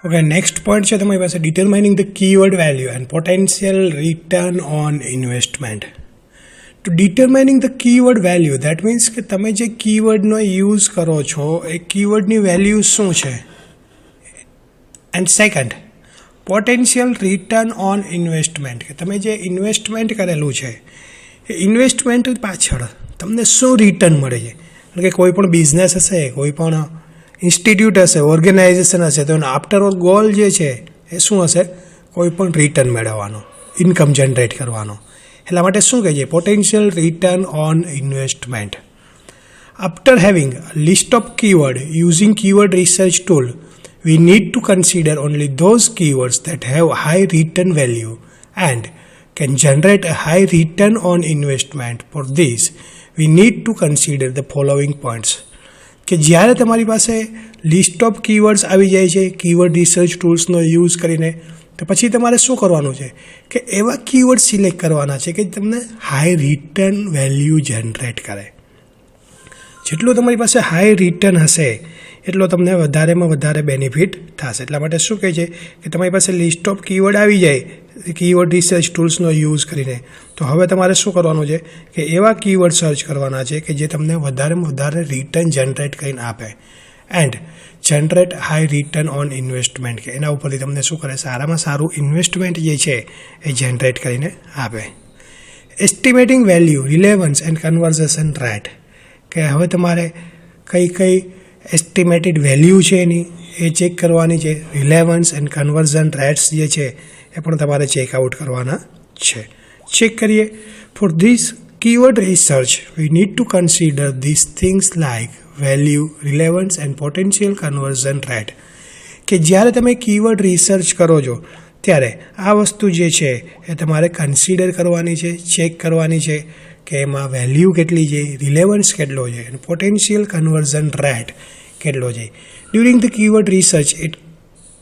Okay, next point છે તમારી પાસે determining the keyword value and potential return on investment. તો determining the keyword value that means કે તમે જે કીવર્ડનો યુઝ કરો છો એ કીવર્ડની વેલ્યુ શું છે. And second, potential return on investment, કે તમે જે ઇન્વેસ્ટમેન્ટ કરેલું છે એ ઇન્વેસ્ટમેન્ટ પાછળ તમને શું રિટર્ન મળે છે. કારણ કે કોઈ પણ બિઝનેસ હશે, કોઈ પણ ઇન્સ્ટિટ્યૂટ હશે, ઓર્ગેનાઇઝેશન હશે, તો એનો આફ્ટરઓલ ગોલ જે છે એ શું હશે? કોઈ પણ રિટર્ન મેળવવાનો, ઇન્કમ જનરેટ કરવાનો. એટલા માટે શું કહે છે? Potential return on investment. After having a list of keyword using keyword research tool, we need to consider only those keywords that have high return value and can generate a high return on investment. For this, we need to consider the following points. કે જ્યારે તમારી પાસે list of keywords આવી જાય છે keyword research ટૂલ્સનો use કરીને, તો પછી તમારે શું કરવાનું છે કે એવા કીવર્ડ સિલેક્ટ કરવાના છે કે તમને હાઈ રિટર્ન વેલ્યુ જનરેટ કરે. જેટલું તમારી પાસે હાઈ રિટર્ન હશે એટલો તમને વધારેમાં વધારે બેનિફિટ થશે. એટલા માટે શું કહે છે કે તમારી પાસે લિસ્ટ ઓફ કીવર્ડ આવી જાય કીવર્ડ રિસર્ચ ટૂલ્સનો યુઝ કરીને, તો હવે તમારે શું કરવાનું છે કે એવા કીવર્ડ સર્ચ કરવાના છે કે જે તમને વધારેમાં વધારે રિટર્ન જનરેટ કરીને આપે and generate high return on investment, કે એના ઉપરથી તમને શું કરે? સારામાં સારું ઇન્વેસ્ટમેન્ટ જે છે એ જનરેટ કરીને આપે. Estimating value, relevance and conversion rate, કે હવે તમારે કઈ એસ્ટિમેટેડ વેલ્યુ છે એની એ ચેક કરવાની છે. રિલેવન્સ એન્ડ કન્વર્ઝન રેટ્સ જે છે એ પણ તમારે ચેકઆઉટ કરવાના છે. ચેક કરીએ. For this keyword research V need two consider this things like value, relevance and potential conversion rate, કે જ્યારે તમે કીવર્ડ રિસર્ચ કરો છો ત્યારે આ વસ્તુ જે છે એ તમારે કન્સિડર કરવાની છે, ચેક કરવાની છે કે એમાં વેલ્યુ કેટલી છે, રિલેવન્સ કેટલો છે અને પોટેન્શિયલ કન્વર્ઝન રેટ કેટલો છે. During the keyword research it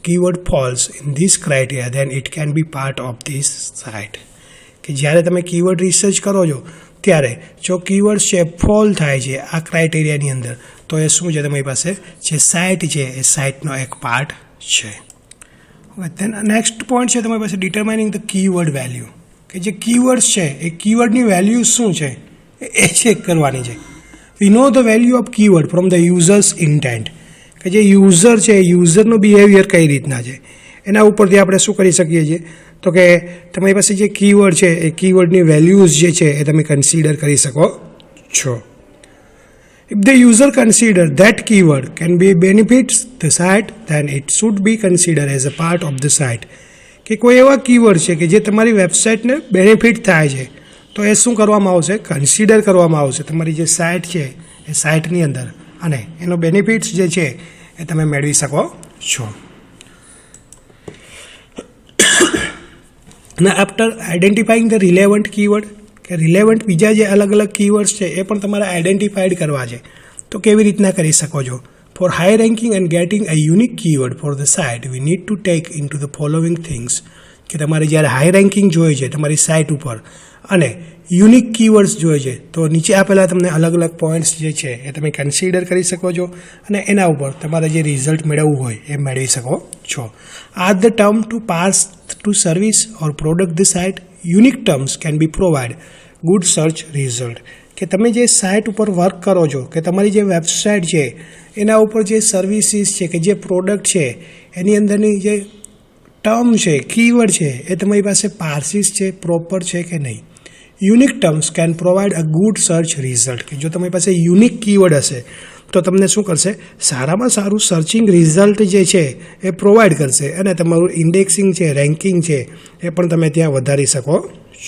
keyword false in this criteria then it can be part of this site. કે જ્યારે તમે કીવર્ડ રિસર્ચ કરો છો ત્યારે જો કીવર્ડ છે ફોલ થાય છે આ ક્રાઇટેરિયાની અંદર, તો એ શું છે? તમારી પાસે જે સાઇટ છે એ સાઇટનો એક પાર્ટ છે. નેક્સ્ટ પોઈન્ટ છે તમારી પાસે ડિટરમાઇનિંગ ધ કીવર્ડ વેલ્યુ, કે જે કીવર્ડ્સ છે એ કીવર્ડની વેલ્યુ શું છે એ ચેક કરવાની છે. We know the value of keyword from the users intent, કે જે યુઝર છે યુઝરનું બિહેવિયર કઈ રીતના છે એના ઉપરથી આપણે શું કરી શકીએ છીએ? તો કે તમારી પાસે જે કીવર્ડ છે એ કીવર્ડની વેલ્યુઝ જે છે એ તમે કન્સિડર કરી શકો છો. If the user consider that keyword can be benefits the site, then it should be considered as a part of the site. કે કોઈ એવા કીવર્ડ છે કે જે તમારી વેબસાઇટને બેનિફિટ થાય છે તો એ શું કરવામાં આવશે? કન્સિડર કરવામાં આવશે તમારી જે સાઇટ છે એ સાઇટની અંદર, અને એનો બેનિફિટ્સ જે છે એ તમે મેળવી શકો છો. અને after identifying the relevant keyword, કે રિલેવન્ટ બીજા જે અલગ અલગ કીવર્ડ્સ છે એ પણ તમારે આઈડેન્ટિફાઈડ કરવા છે. તો કેવી રીતના કરી શકો છો? For high ranking and getting a unique keyword for the site, we need to take into the following things. કે તમારે જ્યારે હાઈ રેન્કિંગ જોઈએ છે તમારી સાઇટ ઉપર અને યુનિક કીવર્ડ્સ જોઈએ છે તો નીચે આપેલા તમને અલગ અલગ પોઈન્ટ્સ જે છે એ તમે કન્સિડર કરી શકો છો અને એના ઉપર તમારે જે રિઝલ્ટ મેળવવું હોય એ મેળવી શકો છો. Are the term to pass to service or product the site, unique terms can be provide good search result, કે તમે જે સાઇટ ઉપર વર્ક કરો છો કે તમારી જે વેબસાઇટ છે એના ઉપર જે સર્વિસીસ છે કે જે પ્રોડક્ટ છે એની અંદરની જે ટર્મ છે, કીવર્ડ છે એ તમારી પાસે પાર્સિસ છે, પ્રોપર છે કે નહીં. Unique terms can provide a good search result, કે જો તમારી પાસે યુનિક કીવર્ડ હશે તો તમને શું કરશે? સારામાં સારું સર્ચિંગ રિઝલ્ટ જે છે એ પ્રોવાઈડ કરશે અને તમારું ઇન્ડેક્સિંગ છે, રેન્કિંગ છે એ પણ તમે ત્યાં વધારી શકો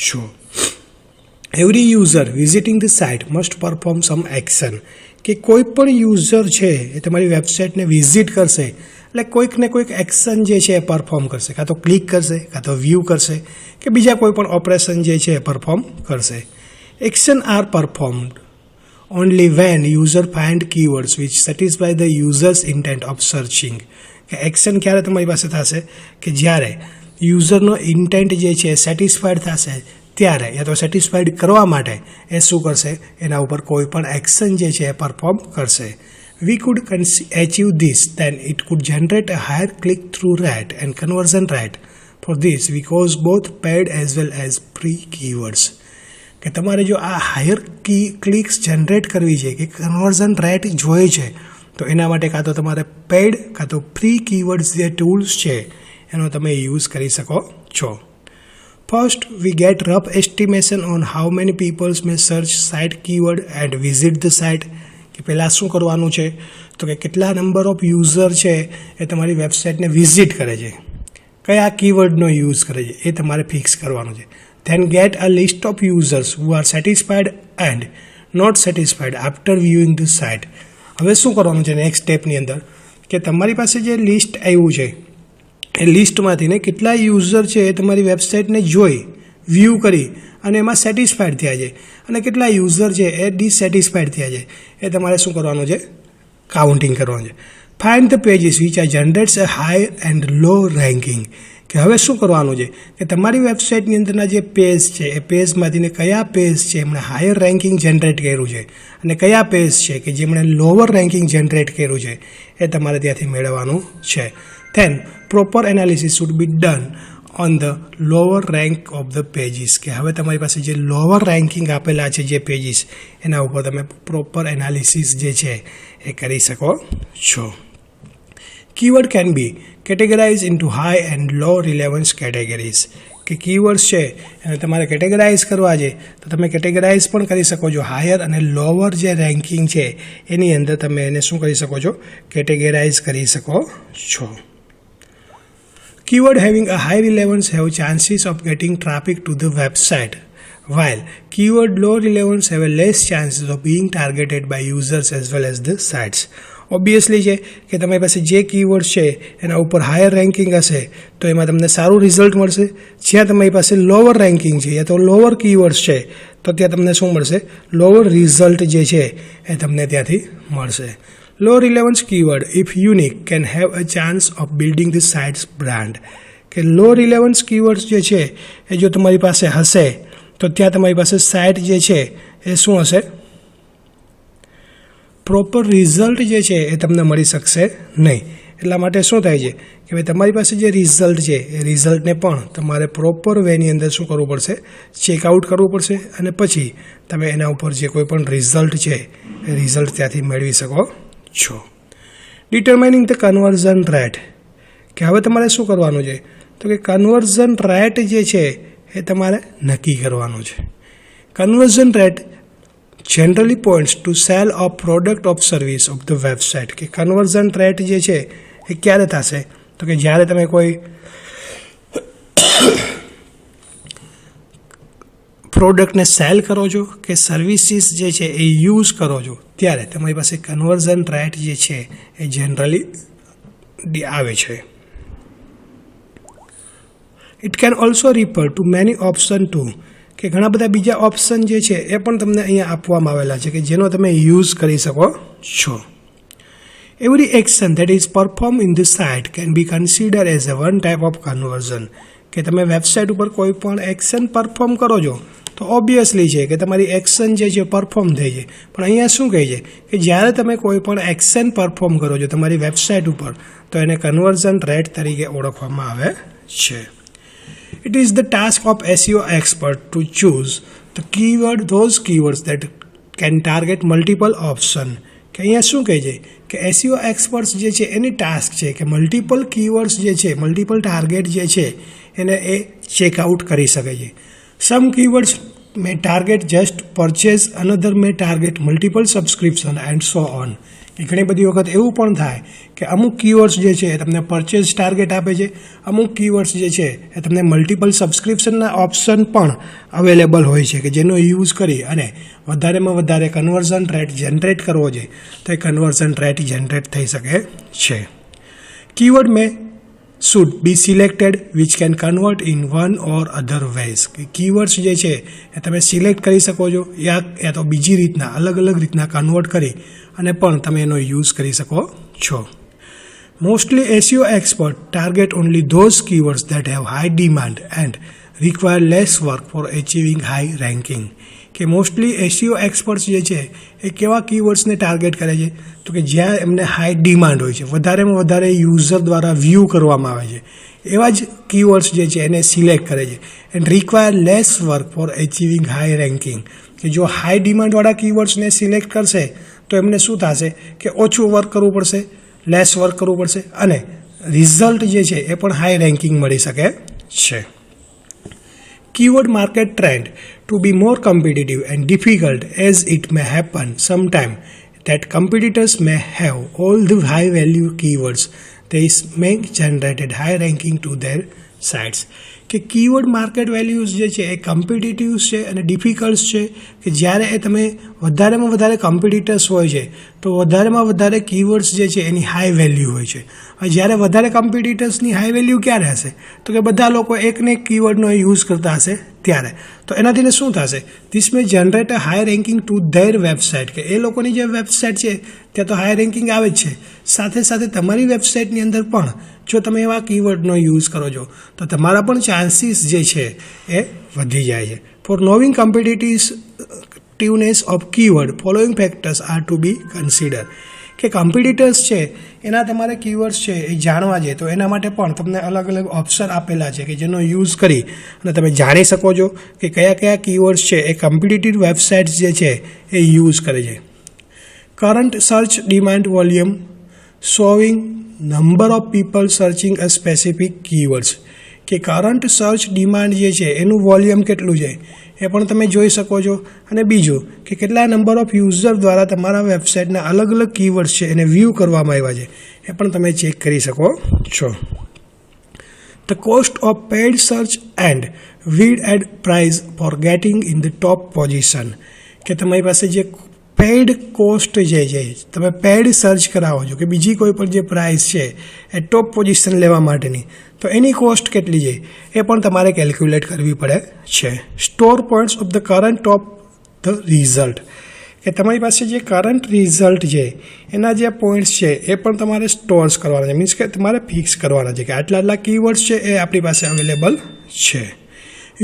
છો. Every user visiting the site must perform some action, કે કોઈ પણ યુઝર છે એ તમારી વેબસાઇટને વિઝિટ કરશે એટલે કોઈક ને કોઈક એક્શન જે છે એ પરફોર્મ કરશે, કાં તો ક્લિક કરશે, કાં તો વ્યૂ કરશે, કે બીજા કોઈ પણ ઓપરેશન જે છે એ પરફોર્મ કરશે. Action are performed only when user find keywords which satisfy the user's intent of searching. કે એક્શન ક્યારે તમારી પાસે થશે? કે જ્યારે યુઝરનો ઇન્ટેન્ટ જે છે સેટિસ્ફાઈડ થશે ત્યારે, યા તો સેટિસ્ફાઈડ કરવા માટે એ શું કરશે? એના ઉપર કોઈ પણ એક્શન જે છે એ પરફોર્મ કરશે. we could achieve this, then it could generate a higher click-through rate and conversion rate. For this, we use both paid as well as free keywords. કે તમારે જો આ હાયર ક્લિક્સ જનરેટ કરવી છે કે કન્વર્ઝન રેટ જોઈએ છે તો એના માટે કાં તો તમારે પેડ કાં તો ફ્રી કીવર્ડ્સ જે ટૂલ્સ છે એનો તમે યુઝ કરી શકો છો. First we get rough estimation on how many peoples may search site keyword and visit the site. કે પહેલાં શું કરવાનું છે તો કે કેટલા નંબર ઓફ યુઝર છે એ તમારી વેબસાઇટને વિઝિટ કરે છે, કયા કીવર્ડનો યુઝ કરે છે એ તમારે ફિક્સ કરવાનું છે. Then get a list of users who are satisfied and not satisfied after viewing the site. હવે શું કરવાનું છે નેક્સ્ટ સ્ટેપની અંદર કે તમારી પાસે જે લિસ્ટ આવ્યું છે એ લિસ્ટમાંથી ને કેટલા યુઝર છે એ તમારી વેબસાઇટને જોઈ વ્યૂ કરી અને એમાં સેટિસ્ફાઈડ થયા છે અને કેટલા યુઝર છે એ ડિસેટિસ્ફાઈડ થયા છે એ તમારે શું કરવાનું છે કાઉન્ટિંગ કરવાનું છે. Find the pages which are generates a high and low ranking. કે હવે શું કરવાનું છે કે તમારી વેબસાઇટની અંદરના જે પેજ છે એ પેજમાંથીને કયા પેજ છે એમણે હાયર રેન્કિંગ જનરેટ કર્યું છે અને કયા પેજ છે કે જેમણે લોઅર રેન્કિંગ જનરેટ કર્યું છે એ તમારે ત્યાંથી મેળવવાનું છે. Then proper analysis should be done on the lower rank of the pages. કે હવે તમારી પાસે જે લોઅર રેન્કિંગ આપેલા છે જે પેજીસ એના ઉપર તમે પ્રોપર એનાલિસિસ જે છે એ કરી શકો છો. Keyword can be categorized into high and low relevance categories. કે કીવર્ડ્સ છે એને તમારે કેટેગરાઇઝ કરવા છે તો તમે કેટેગરાઇઝ પણ કરી શકો છો. હાયર અને લોઅર જે રેન્કિંગ છે એની અંદર તમે એને શું કરી શકો છો કેટેગરાઇઝ કરી શકો છો. Keyword having a high relevance have chances of getting traffic to the website, while keyword low relevance have a less chances of being targeted by users as well as the sites. Obviously છે કે તમારી પાસે જે keyword છે એના ઉપર higher ranking હશે તો એમાં તમને સારું રિઝલ્ટ મળશે. જ્યાં તમારી પાસે લોઅર રેન્કિંગ છે યા તો લોઅર કીવર્ડ્સ છે તો ત્યાં તમને શું મળશે લોઅર રિઝલ્ટ જે છે એ તમને ત્યાંથી મળશે. Low relevance keyword if unique can have a chance of building the sites brand. કે લો રિલેવન્સ કીવર્ડ્સ જે છે એ જો તમારી પાસે હશે તો ત્યાં તમારી પાસે સાઇટ જે છે એ શું હશે પ્રોપર રિઝલ્ટ જે છે એ તમને મળી શકશે નહીં. એટલા માટે શું થાય છે કે ભાઈ તમારી પાસે જે રિઝલ્ટ છે એ રિઝલ્ટને પણ તમારે પ્રોપર વેની અંદર શું કરવું પડશે ચેકઆઉટ કરવું પડશે અને પછી તમે એના ઉપર જે કોઈ પણ રિઝલ્ટ છે એ રિઝલ્ટ ત્યાંથી મેળવી શકો છો. Determining the conversion rate. કે હવે તમારે શું કરવાનું છે તો કે કન્વર્ઝન રેટ જે છે એ તમારે નક્કી કરવાનું છે. Conversion rate generally points to sell of product of service of the website. કે કન્વર્ઝન રેટ જે છે એ ક્યારે થશે તો કે જ્યારે તમે કોઈ પ્રોડક્ટને સેલ કરો છો કે સર્વિસીસ જે છે એ યુઝ કરો છો ત્યારે તમારી પાસે કન્વર્ઝન રેટ જે છે એ જનરલી આવે છે. It can also refer to many option too. કે ઘણા બધા બીજા ઓપ્શન જે છે એ પણ તમને અહીંયા આપવામાં આવેલા છે કે જેનો તમે યુઝ કરી શકો છો. Every action that is perform in the site can be consider as a one type of conversion. કે તમે વેબસાઇટ ઉપર કોઈ પણ એક્શન પરફોર્મ કરો છો તો ઓબ્વિયસલી છે કે તમારી એક્શન જે છે પરફોર્મ થઈ છે. પણ અહીંયા શું કહે છે કે જ્યારે તમે કોઈ પણ એક્શન પરફોર્મ કરો છો તમારી વેબસાઇટ ઉપર તો એને કન્વર્ઝન રેટ તરીકે ઓળખવામાં આવે છે. It is the task of SEO expert to choose those keywords that can target multiple option. કે અહીંયા શું કહે છે કે SEO experts જે છે એની ટાસ્ક છે કે મલ્ટિપલ કીવર્ડ્સ જે છે મલ્ટિપલ ટાર્ગેટ જે છે એને એ ચેકઆઉટ કરી શકે છે. સમ keywords may target just purchase, another may target multiple subscription and so on. કે ઘણી બધી વખત એવું પણ થાય કે અમુક કીવર્ડ્સ જે છે એ તમને પરચેઝ ટાર્ગેટ આપે છે, અમુક કીવર્ડ્સ જે છે એ તમને મલ્ટિપલ સબસ્ક્રિપ્શનના ઓપ્શન પણ અવેલેબલ હોય છે કે જેનો યુઝ કરી અને વધારેમાં વધારે કન્વર્ઝન રેટ જનરેટ કરવો છે તો એ કન્વર્ઝન રેટ જનરેટ થઈ શકે છે. કીવર્ડ મેં should be selected which can convert in one or other ways. કે કીવર્ડ્સ જે છે એ તમે સિલેક્ટ કરી શકો છો યા તો બીજી રીતના અલગ અલગ રીતના કન્વર્ટ કરી અને પણ તમે એનો યુઝ કરી શકો છો. Mostly SEO expert target only those keywords that have high demand and require less work for achieving high ranking. કે મોસ્ટલી એસીઓ એક્સપર્ટ્સ જે છે એ કેવા કીવર્ડ્સને ટાર્ગેટ કરે છે તો કે જ્યાં એમને હાઈ ડિમાન્ડ હોય છે, વધારેમાં વધારે યુઝર દ્વારા વ્યૂ કરવામાં આવે છે એવા જ કીવર્ડ્સ જે છે એને સિલેક્ટ કરે છે and require less work for achieving high ranking. કે જો હાઈ ડિમાન્ડવાળા કીવર્ડ્સને સિલેક્ટ કરશે તો એમને શું થશે કે ઓછું વર્ક કરવું પડશે, લેસ વર્ક કરવું પડશે અને રિઝલ્ટ જે છે એ પણ હાઈ રેન્કિંગ મળી શકે છે. Keyword market trend to be more competitive and difficult as it may happen sometime that competitors may have all the high value keywords. This may generate high ranking to their sites. કે keyword market values જે છે એ competitive છે અને difficult છે કે જ્યારે એ તમે વધારેમાં વધારે કોમ્પિટિટર્સ હોય છે તો વધારેમાં વધારે કીવર્ડ્સ જે છે એની હાઈ વેલ્યુ હોય છે. હવે જ્યારે વધારે કોમ્પિટિટર્સની હાઈ વેલ્યુ ક્યારે હશે તો કે બધા લોકો એકને એક કીવર્ડનો યુઝ કરતા હશે ત્યારે. તો એનાથી શું થશે? This may generate a high ranking to their website. કે એ લોકોની જે વેબસાઇટ છે ત્યાં તો હાઈ રેન્કિંગ આવે જ છે, સાથે સાથે તમારી વેબસાઇટની અંદર પણ જો તમે એવા કીવર્ડનો યુઝ કરો છો તો તમારા પણ ચાન્સીસ જે છે એ વધી જાય છે. For knowing competitiveness of keyword following factors are to be consider. કે કોમ્પિટિટર્સ છે એના તમારે કીવર્ડ્સ છે એ જાણવા છે તો એના માટે પણ તમને અલગ અલગ ઓપ્શન આપેલા છે કે જેનો યુઝ કરી અને તમે જાણી શકો છો કે કયા કયા કીવર્ડ્સ છે એ કોમ્પિટિટિવ વેબસાઇટ્સ જે છે એ યુઝ કરે છે. Current search demand volume showing number of people searching a specific keywords. કે કરંટ સર્ચ ડિમાન્ડ જે છે એનું વોલ્યુમ કેટલું છે એ પણ તમે જોઈ શકો છો અને બીજું કે કેટલા નંબર ઓફ યુઝર દ્વારા તમારા વેબસાઇટના અલગ અલગ કીવર્ડ્સ છે એને વ્યૂ કરવામાં આવ્યા છે એ પણ તમે ચેક કરી શકો છો. The cost of paid search and bid ad price for getting in the top position. કે તમારી પાસે જે પેડ કોસ્ટ જે છે તમે પેડ સર્ચ કરાવો છો કે બીજી કોઈ પણ જે પ્રાઇસ છે એ ટોપ પોઝિશન લેવા માટેની તો એની કોસ્ટ કેટલી છે એ પણ તમારે કેલ્ક્યુલેટ કરવી પડે છે. Store points of the current of the result. કે તમારી પાસે જે કરંટ રિઝલ્ટ છે એના જે પોઈન્ટ્સ છે એ પણ તમારે સ્ટોર્સ કરવાના છે, મીન્સ કે તમારે ફિક્સ કરવાના છે કે આટલા આટલા કીવર્ડ્સ છે એ આપણી પાસે અવેલેબલ છે.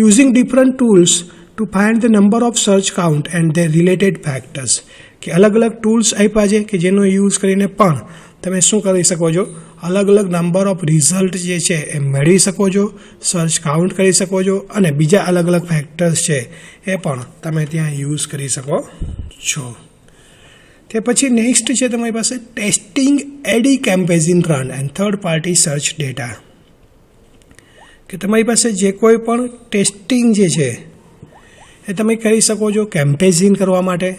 Using different tools to find the number of search count and the related factors. કે અલગ અલગ ટૂલ્સ આપ્યા છે કે જેનો યુઝ કરીને પણ તમે શું કરી શકો છો? અલગ અલગ નંબર ઓફ રિઝલ્ટ જે છે એ મેળવી શકો છો, સર્ચ કાઉન્ટ કરી શકો છો અને બીજા અલગ અલગ ફેક્ટર્સ છે એ પણ તમે ત્યાં યુઝ કરી શકો છો. તે પછી નેક્સ્ટ છે તમારી પાસે testing ad campaign run and third party search data. કે તમારી પાસે જે કોઈ પણ ટેસ્ટિંગ જે છે એ તમે કરી શકો છો કેમ્પેઝિન કરવા માટે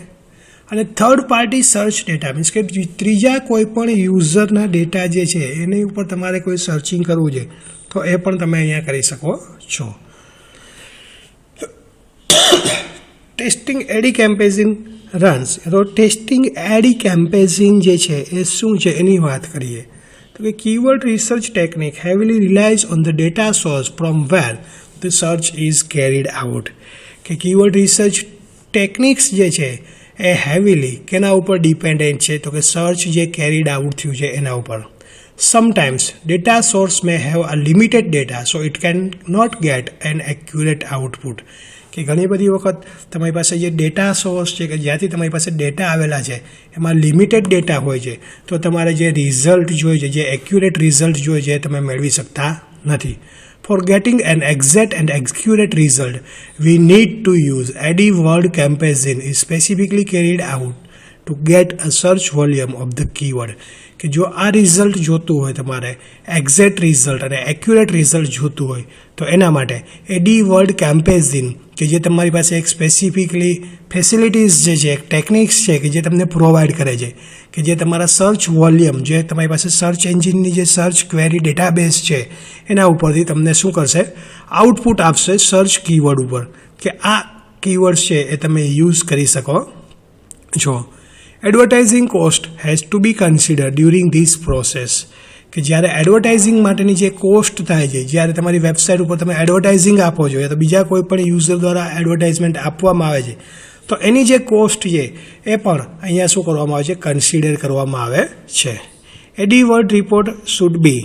અને third party search data means કે ત્રીજા કોઈ પણ યુઝરના ડેટા જે છે એની ઉપર તમારે કોઈ સર્ચિંગ કરવું છે તો એ પણ તમે અહીંયા કરી શકો છો. Testing ad કેમ્પેઝિન runs. તો ટેસ્ટિંગ એડી કેમ્પેઝિન જે છે એ શું છે એની વાત કરીએ તો કે keyword research technique heavily relies on the data source from where the search is carried out. કે કીવર્ડ રિસર્ચ ટેકનિક્સ જે છે એ હેવીલી કેના ઉપર ડિપેન્ડન્ટ છે તો કે સર્ચ જે કેરીડ આઉટ થયું છે એના ઉપર. Sometimes data source may have a limited data so it can not get an accurate output. કે ઘણી બધી વખત તમારી પાસે જે ડેટા સોર્સ છે કે જ્યાંથી તમારી પાસે ડેટા આવેલા છે એમાં લિમિટેડ ડેટા હોય છે તો તમારે જે રિઝલ્ટ જોઈએ છે, જે એક્યુરેટ રિઝલ્ટ જોઈએ છે એ તમે મેળવી શકતા નથી. For getting an exact and accurate result, we need to use AdWord campaign is specifically carried out to get a search volume of the keyword. કે જો આ રિઝલ્ટ જોતું હોય તમારે એક્ઝેક્ટ રિઝલ્ટ અને એક્યુરેટ રિઝલ્ટ જોતું હોય તો એના માટે AdWord campaign કે જે તમારી પાસે એક સ્પેસિફિકલી ફેસિલિટીઝ જે છે ટેકનિક્સ છે કે જે તમને પ્રોવાઈડ કરે છે કે જે તમારા સર્ચ વોલ્યુમ જે તમારી પાસે સર્ચ એન્જિનની જે સર્ચ ક્વેરી ડેટાબેઝ છે એના ઉપરથી તમને શું કરશે? આઉટપુટ આપશે સર્ચ કીવર્ડ ઉપર કે આ કીવર્ડ છે એ તમે યુઝ કરી શકો છો. Advertising cost has to be consider during this process. કે જ્યારે એડવર્ટાઇઝિંગ માટેની જે કોસ્ટ થાય છે, જ્યારે તમારી વેબસાઇટ ઉપર તમે એડવર્ટાઇઝિંગ આપો છો યા તો બીજા કોઈ પણ યુઝર દ્વારા એડવર્ટાઇઝમેન્ટ આપવામાં આવે છે તો એની જે કોસ્ટ છે એ પણ અહીંયા શું કરવામાં આવે છે? કન્સિડર કરવામાં આવે છે. AdWord report should be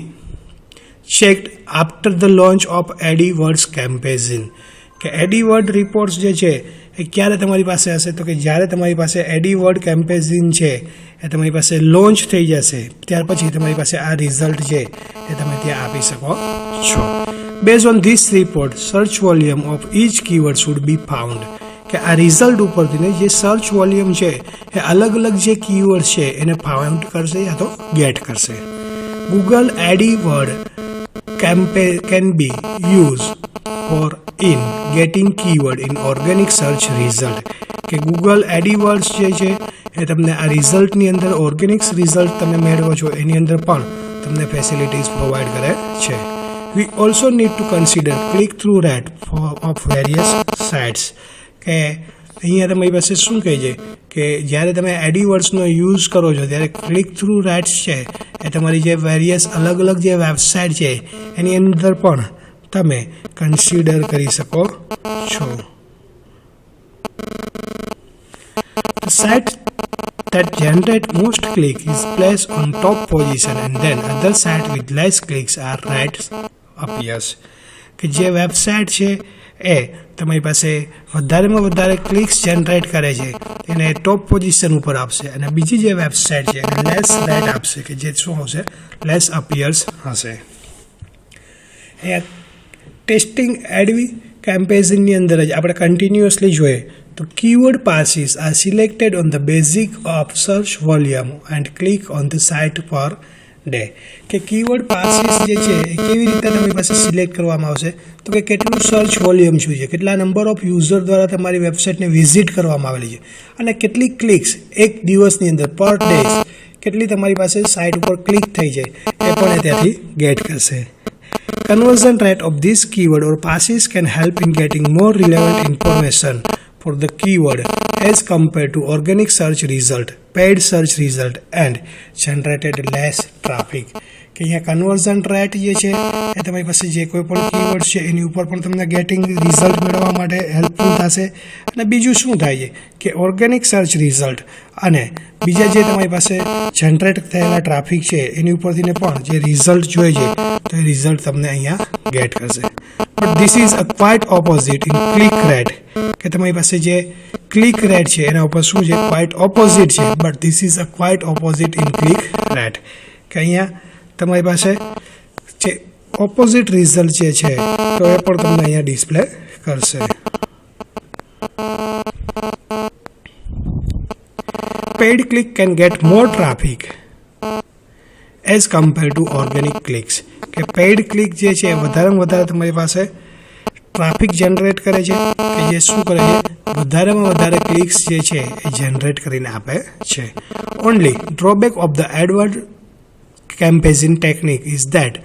checked after the launch of AdWords campaign. કે AdWord રિપોર્ટ્સ જે છે એ ક્યારે તમારી પાસે હશે તો કે જ્યારે તમારી પાસે એડીવર્ડ કેમ્પેઝિન છે એ તમારી પાસે લોન્ચ થઈ જશે ત્યાર પછી તમારી પાસે આ રિઝલ્ટ છે એ તમે ત્યાં આપી શકો છો. Base on this report search volume of each keyword should be found, કે આ રિઝલ્ટ ઉપરથી જે સર્ચ વોલ્યુમ છે એ અલગ અલગ જે કીવર્ડ છે એને ફાઉન્ડ કરશે યા તો ગેટ કરશે. Google AdWord can be used for in getting keyword in organic search result, કે ગૂગલ એડીવર્ડ્સ જે છે એ તમને આ રિઝલ્ટની અંદર ઓર્ગેનિક રિઝલ્ટ તમે મેળવો છો એની અંદર પણ તમને ફેસિલિટીઝ પ્રોવાઈડ કરે છે. We also need to consider click through rate of various sites, કે અહીંયા તમારી પાસે શું કહે છે કે જ્યારે તમે એડીવર્ડ્સનો યુઝ કરો છો ત્યારે ક્લિક થ્રુ રેટ્સ છે એ તમારી જે વેરિયસ અલગ અલગ જે વેબસાઇટ છે એની અંદર પણ તમે કન્સિડર કરી શકો છો. The site that generate most click is placed on top position and then other site with less clicks are right appears, કે જે વેબસાઇટ છે એ તમારી પાસે વધારેમાં વધારે ક્લિક્સ જનરેટ કરે છે એને ટોપ પોઝિશન ઉપર આપશે અને બીજી જે વેબસાઇટ છે એને લેસ રેટ આપશે કે જે શું હશે લેસ અપિયર્સ હશે. એ ટેસ્ટિંગ એડવી કેમ્પેઝિનની અંદર જ આપણે કન્ટિન્યુઅસલી જોઈએ તો keyword passes are selected on the basic of search volume and click on the site per day, કે કીવર્ડ પાસીસ જે છે એ કેવી રીતે તમારી પાસે સિલેક્ટ કરવામાં આવશે તો કે કેટલું સર્ચ વોલ્યુમ શું છે, કેટલા નંબર ઓફ યુઝર દ્વારા તમારી વેબસાઇટને વિઝિટ કરવામાં આવેલી છે અને કેટલી ક્લિક્સ એક દિવસની અંદર પર ડે કેટલી તમારી પાસે સાઇટ ઉપર ક્લિક થઈ જાય એ પણ ત્યાંથી ગેટ કરશે. Conversion rate of this keyword or passes can help in getting more relevant information for the keyword as compared to organic search result, paid search result and generated less traffic, કે અહીંયા conversion rate જે છે એ તમારી પાસે જે કોઈ પણ keyword છે એની ઉપર પણ તમને ગેટિંગ રિઝલ્ટ મેળવવા માટે હેલ્પફુલ થશે. અને બીજું શું થાય છે કે ઓર્ગેનિક સર્ચ રિઝલ્ટ અને બીજા જે તમારી પાસે જનરેટ થયેલા ટ્રાફિક છે એની ઉપરથી પણ જે રિઝલ્ટ જોઈએ છે તો એ રિઝલ્ટ તમને અહીંયા ગેટ કરશે. But this is a quite opposite in click rate, કે તમારી પાસે જે ક્લિક રેટ છે એના ઉપર શું છે ક્વાઇટ ઓપોઝિટ છે, but this is a quite opposite in click rate, કે અહીંયા તમારી પાસે જે ઓપોઝિટ રિઝલ્ટ જે છે તો એ પણ તમને અહીંયા ડિસ્પ્લે કરશે. Paid click can get more traffic as compared to organic clicks, કે પેઇડ ક્લિક જે છે વધારેમાં વધારે તમારી પાસે ટ્રાફિક જનરેટ કરે છે કે જે શું કરે છે વધારેમાં વધારે ક્લિક્સ જે છે એ જનરેટ કરીને આપે છે. Only drawback of the Edward campaign technique is that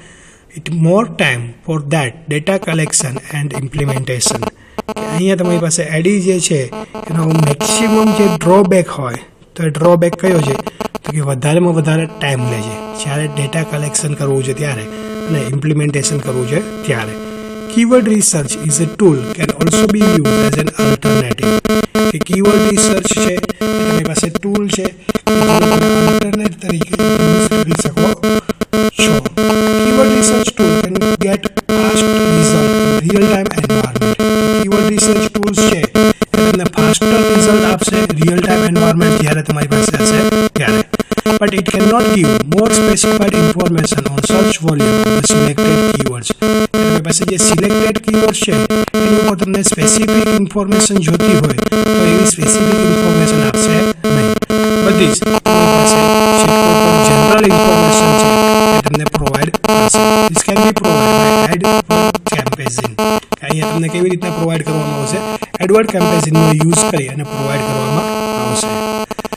it more time for that data collection and implementation, કે અહીંયા તમારી પાસે એડી જે છે એનો મેક્સિમમ જે ડ્રોબેક હોય તો એ ડ્રોબેક કયો છે તો કે વધારેમાં વધારે ટાઈમ લે છે જ્યારે ડેટા કલેક્શન કરવું છે ત્યારે અને ઇમ્પ્લિમેન્ટેશન કરવું છે ત્યારે. Keyword research is a tool can also B use as an alternative, કે કીવર્ડ રિસર્ચ છે એ તમારી પાસે ટૂલ છે અલ્ટરનેટ તરીકે યુઝ કરી શકો છો. Keyword research tool can get fast result in real time environment, keyword research tools છે એ તમને ફાસ્ટર રિઝલ્ટ આપશે રિયલ ટાઈમ એન્વાયરમેન્ટ જ્યારે તમારી પાસે હશે ત્યારે. But it cannot give more specified information on search volume of the selected keywords. તમારી પાસે જે સિલેક્ટેડ કીવર્ડ્સ છે એની ઉપર તમને સ્પેસિફિક ઇન્ફોર્મેશન જોતી હોય તો એવી સ્પેસિફિક ઇન્ફોર્મેશન આપશે નહીં. બધી જ તમારી પાસે જનરલ ઇન્ફોર્મેશન છે એ તમને પ્રોવાઈડ કરશે. This can be provided by AdWord campaign. અહીંયા તમને કેવી રીતના પ્રોવાઈડ કરવામાં આવશે એડવર્ડ કેમ્પેઝિનનો યુઝ કરી અને પ્રોવાઈડ કરવામાં આવશે.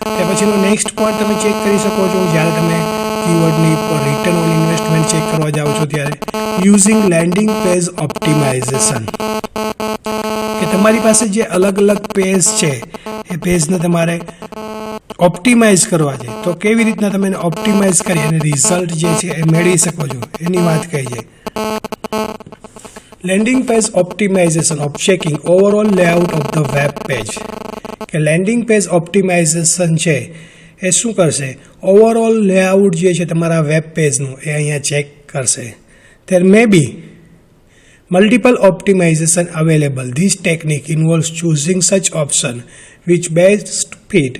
તે પછીનો નેક્સ્ટ પોઈન્ટ તમે ચેક કરી શકો છો જ્યારે તમે કીવર્ડની પર રિટર્ન ઓન ઇન્વેસ્ટમેન્ટ ચેક કરવા જાઓ છો ત્યારે યુઝિંગ લેન્ડિંગ પેજ ઓપ્ટિમાઇઝેશન, કે તમારી પાસે જે અલગ અલગ પેજ છે એ પેજને તમારે ઓપ્ટિમાઇઝ કરવા છે તો કેવી રીતના તમે એને ઓપ્ટિમાઇઝ કરી અને રિઝલ્ટ જે છે એ મેળવી શકો છો એની વાત કહી છે. Landing page optimization of checking overall layout of the web page, કે લેન્ડિંગ પેજ ઓપ્ટિમાઇઝેશન છે એ શું કરશે ઓવરઓલ લેઆઉટ જે છે તમારા વેબ પેજનું એ અહીંયા ચેક કરશે. There may be multiple optimization available. This technique involves choosing such option which best fit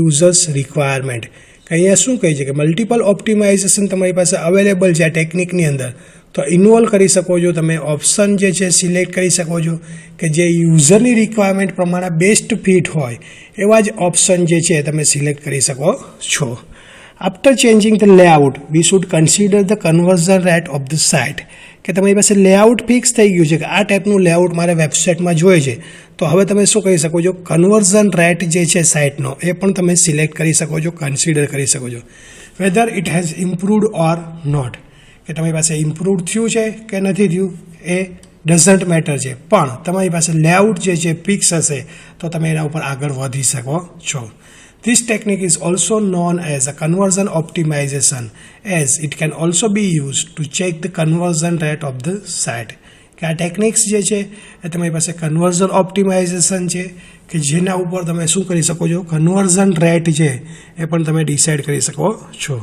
users requirement. અહીંયા શું કહે છે કે મલ્ટિપલ ઓપ્ટિમાઇઝેશન તમારી પાસે અવેલેબલ છે આ ટેકનિકની અંદર, તો ઇન્વોલ્વ કરી શકો છો તમે ઓપ્શન જે છે સિલેક્ટ કરી શકો છો કે જે યુઝરની રિક્વાયરમેન્ટ પ્રમાણે બેસ્ટ ફિટ હોય એવા જ ઓપ્શન જે છે તમે સિલેક્ટ કરી શકો છો. After changing the layout we should consider the conversion rate of the site. કે તમારી પાસે લેઆઉટ ફિક્સ થઈ ગયું છે કે આ ટાઈપનું લેઆઉટ મારે વેબસાઇટમાં જોઈએ છે, તો હવે તમે શું કરી શકો છો, કન્વર્ઝન રેટ જે છે સાઇટનો એ પણ તમે સિલેક્ટ કરી શકો છો, કન્સિડર કરી શકો છો. Whether it has improved or not, કે તમારી પાસે ઇમ્પ્રૂવ થયું છે કે નથી થયું એ ડઝન્ટ મેટર છે, પણ તમારી પાસે લેઆઉટ જે છે ફિક્સ હશે તો તમે એના ઉપર આગળ વધી શકો છો. This technique is also known as a conversion optimization, as it can also be used to check the conversion rate of the site. કે આ ટેકનિક્સ જે છે એ તમારી પાસે કન્વર્ઝન ઓપ્ટિમાઇઝેશન છે કે જેના ઉપર તમે શું કરી શકો છો, કન્વર્ઝન રેટ છે એ પણ તમે ડિસાઇડ કરી શકો છો.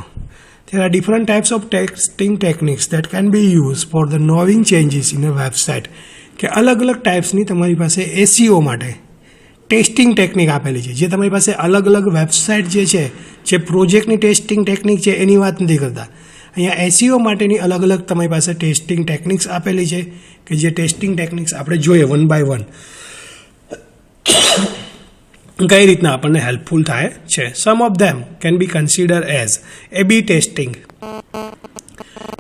There are different types of testing techniques that can be used for the knowing changes in a website. કે અલગ અલગ ટાઈપ્સની તમારી પાસે SEO માટે ટેસ્ટિંગ ટેકનિક આપેલી છે, જે તમારી પાસે અલગ અલગ વેબસાઇટ જે છે જે પ્રોજેક્ટની ટેસ્ટિંગ ટેકનિક છે એની વાત નથી કરતા. અહીંયા SEO માટેની અલગ અલગ તમારી પાસે ટેસ્ટિંગ ટેકનિક્સ આપેલી છે કે જે ટેસ્ટિંગ ટેકનિક્સ આપણે જોઈએ વન બાય વન કઈ રીતના આપણને હેલ્પફુલ થાય છે. Some of them can be consider as A/B testing.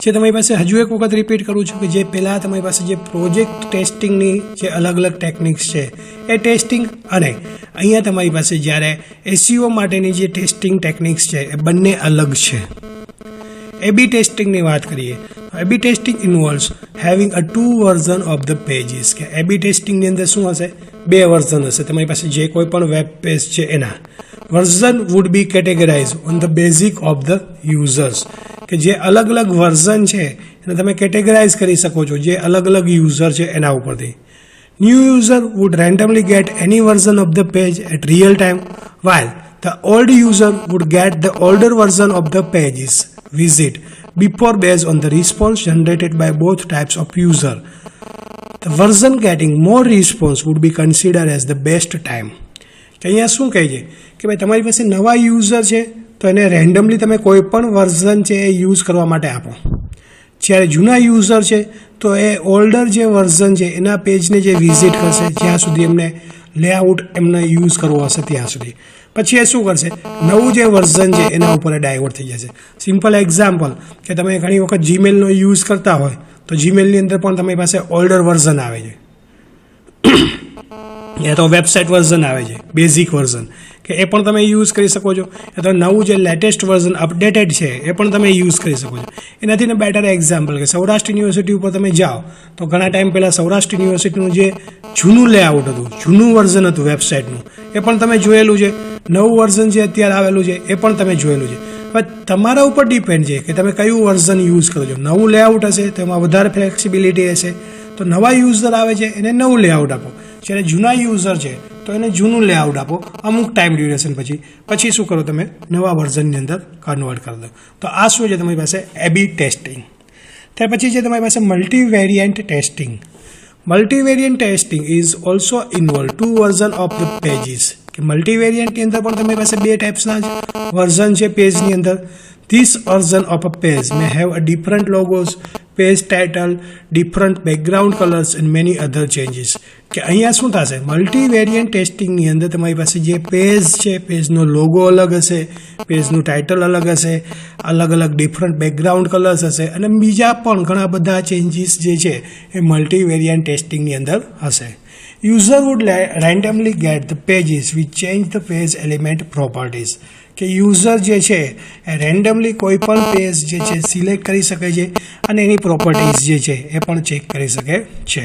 જે તમારી પાસે હજુ એક વખત રિપીટ કરું છું કે જે પહેલાં તમારી પાસે જે પ્રોજેક્ટ ટેસ્ટિંગની જે અલગ અલગ ટેકનિક્સ છે એ ટેસ્ટિંગ, અને અહીંયા તમારી પાસે જ્યારે SEO માટેની જે ટેસ્ટિંગ ટેકનિક્સ છે એ બંને અલગ છે. A/B ટેસ્ટિંગની વાત કરીએ તો A/B testing ઇન્વોલ્વ્સ having a 2 version of the pages. કે A/B ટેસ્ટિંગની અંદર શું હશે, 2 વર્ઝન હશે તમારી પાસે જે કોઈ પણ વેબ પેજ છે એના. Version would be categorise on the basic of the users. કે જે અલગ અલગ વર્ઝન છે એને તમે કેટેગરાઇઝ કરી શકો છો જે અલગ અલગ યુઝર છે એના ઉપરથી. New user would randomly get any version of the page at real time, while the old user would get the older version of the page's visit before based on the response generated by both types of user. The version getting more response would be considered as the best time. અહીંયા શું કહે છે કે ભાઈ તમારી પાસે નવા user છે તો એને રેન્ડમલી તમે કોઈ પણ વર્ઝન છે એ યુઝ કરવા માટે આપો. જ્યારે જૂના યુઝર છે તો એ ઓલ્ડર જે વર્ઝન છે એના પેજને જે વિઝિટ કરશે જ્યાં સુધી એમને લેઆઉટ એમને યુઝ કરવો હશે ત્યાં સુધી. પછી એ શું કરશે, નવું જે વર્ઝન છે એના ઉપર એ ડાયવર્ટ થઈ જશે. સિમ્પલ એક્ઝામ્પલ કે તમે ઘણી વખત જીમેલનો યુઝ કરતા હોય તો જીમેલની અંદર પણ તમારી પાસે ઓલ્ડર વર્ઝન આવે છે યા તો વેબસાઇટ વર્ઝન આવે છે, બેઝિક વર્ઝન, કે એ પણ તમે યુઝ કરી શકો છો. યા તો નવું જે લેટેસ્ટ વર્ઝન અપડેટેડ છે એ પણ તમે યુઝ કરી શકો છો. એનાથી ને બેટર એક્ઝામ્પલ કે સૌરાષ્ટ્ર યુનિવર્સિટી ઉપર તમે જાઓ તો ઘણા ટાઈમ પહેલાં સૌરાષ્ટ્ર યુનિવર્સિટીનું જે જૂનું લેઆઉટ હતું, જૂનું વર્ઝન હતું વેબસાઇટનું, એ પણ તમે જોયેલું છે. નવું વર્ઝન જે અત્યારે આવેલું છે એ પણ તમે જોયેલું છે. પણ તમારા ઉપર ડિપેન્ડ છે કે તમે કયું વર્ઝન યુઝ કરો છો. નવું લેઆઉટ હશે તો એમાં વધારે ફ્લેક્સિબિલિટી હશે, તો નવા યુઝર આવે છે એને નવું લેઆઉટ આપો. જ્યારે જૂના યુઝર છે તો એને જૂનું લેઆઉટ આપો અમુક ટાઈમ ડ્યુરેશન પછી શું કરો, તમે નવા વર્ઝનની અંદર કન્વર્ટ કરી દો. તો આ શું છે તમારી પાસે A/B ટેસ્ટિંગ. ત્યાર પછી છે તમારી પાસે multivariant testing. Multivariant testing is also involve 2 version of the pages. કે મલ્ટીવેરિયન્ટની અંદર પણ તમારી પાસે 2 ટાઈપ્સના વર્ઝન છે પેજની અંદર. This version of a page may have a different logos, page title, different background colors and many other changes. કે અહીંયા શું થશે, મલ્ટીવેરિયન્ટ ટેસ્ટિંગની અંદર તમારી પાસે જે પેજ છે પેજનો લોગો અલગ હશે, પેજનું ટાઇટલ અલગ હશે, અલગ અલગ ડિફરન્ટ બેકગ્રાઉન્ડ કલર્સ હશે અને બીજા પણ ઘણા બધા ચેન્જીસ જે છે એ મલ્ટીવેરિયન્ટ ટેસ્ટિંગની અંદર હશે. User would randomly get the pages which change the page element properties. કે યુઝર જે છે એ રેન્ડમલી કોઈ પણ પેજ જે છે સિલેક્ટ કરી શકે છે અને એની પ્રોપર્ટીઝ જે છે એ પણ ચેક કરી શકે છે.